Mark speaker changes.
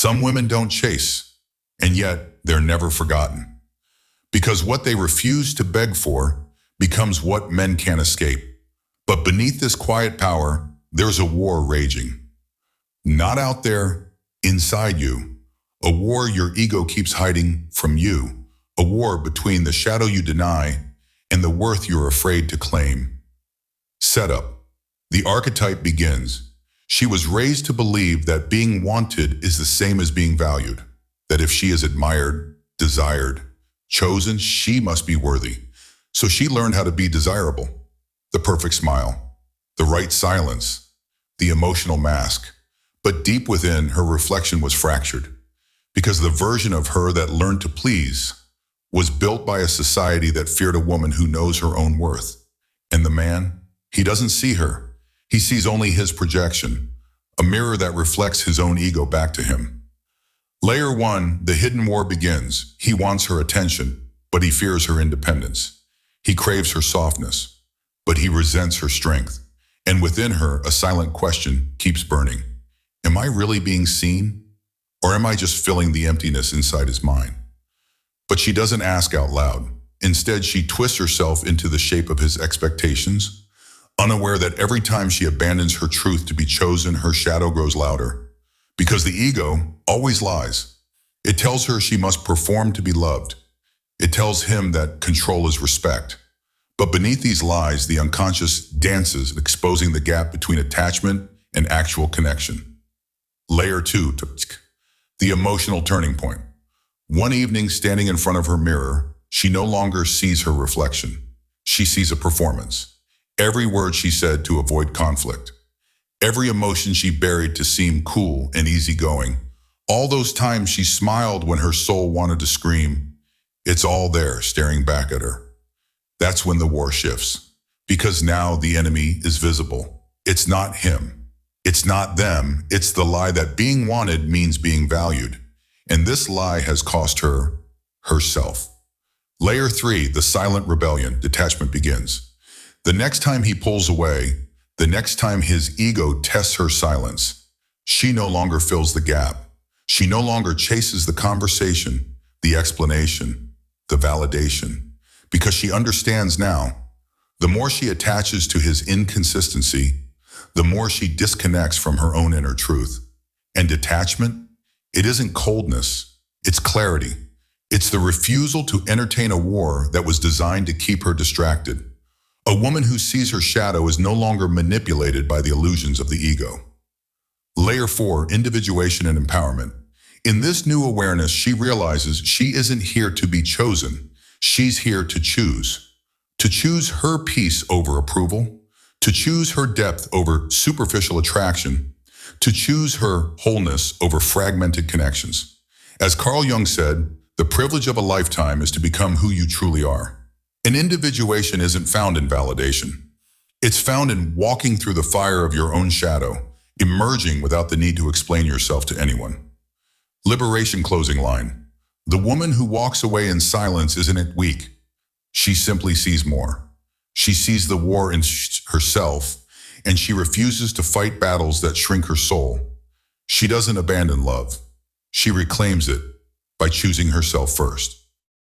Speaker 1: Some women don't chase, and yet they're never forgotten. Because what they refuse to beg for becomes what men can't escape. But beneath this quiet power, there's a war raging. Not out there, inside you. A war your ego keeps hiding from you. A war between the shadow you deny and the worth you're afraid to claim. Setup. The archetype begins. She was raised to believe that being wanted is the same as being valued. That if she is admired, desired, chosen, she must be worthy. So she learned how to be desirable. The perfect smile, the right silence, the emotional mask. But deep within, her reflection was fractured. Because the version of her that learned to please was built by a society that feared a woman who knows her own worth. And the man, he doesn't see her. He sees only his projection, a mirror that reflects his own ego back to him. Layer 1, the hidden war begins. He wants her attention, but he fears her independence. He craves her softness, but he resents her strength. And within her, a silent question keeps burning. Am I really being seen? Or am I just filling the emptiness inside his mind? But she doesn't ask out loud. Instead, she twists herself into the shape of his expectations, unaware that every time she abandons her truth to be chosen, her shadow grows louder. Because the ego always lies. It tells her she must perform to be loved. It tells him that control is respect. But beneath these lies, the unconscious dances, exposing the gap between attachment and actual connection. Layer 2, the emotional turning point. One evening, standing in front of her mirror, she no longer sees her reflection. She sees a performance. Every word she said to avoid conflict. Every emotion she buried to seem cool and easygoing. All those times she smiled when her soul wanted to scream. It's all there, staring back at her. That's when the war shifts. Because now the enemy is visible. It's not him. It's not them. It's the lie that being wanted means being valued. And this lie has cost her herself. Layer 3, the silent rebellion, detachment begins. The next time he pulls away, the next time his ego tests her silence, she no longer fills the gap. She no longer chases the conversation, the explanation, the validation, because she understands now. The more she attaches to his inconsistency, the more she disconnects from her own inner truth. And detachment, it isn't coldness, it's clarity. It's the refusal to entertain a war that was designed to keep her distracted. A woman who sees her shadow is no longer manipulated by the illusions of the ego. Layer 4, individuation and empowerment. In this new awareness, she realizes she isn't here to be chosen. She's here to choose. To choose her peace over approval. To choose her depth over superficial attraction. To choose her wholeness over fragmented connections. As Carl Jung said, the privilege of a lifetime is to become who you truly are. And individuation isn't found in validation. It's found in walking through the fire of your own shadow, emerging without the need to explain yourself to anyone. Liberation closing line. The woman who walks away in silence isn't weak. She simply sees more. She sees the war in herself, and she refuses to fight battles that shrink her soul. She doesn't abandon love. She reclaims it by choosing herself first.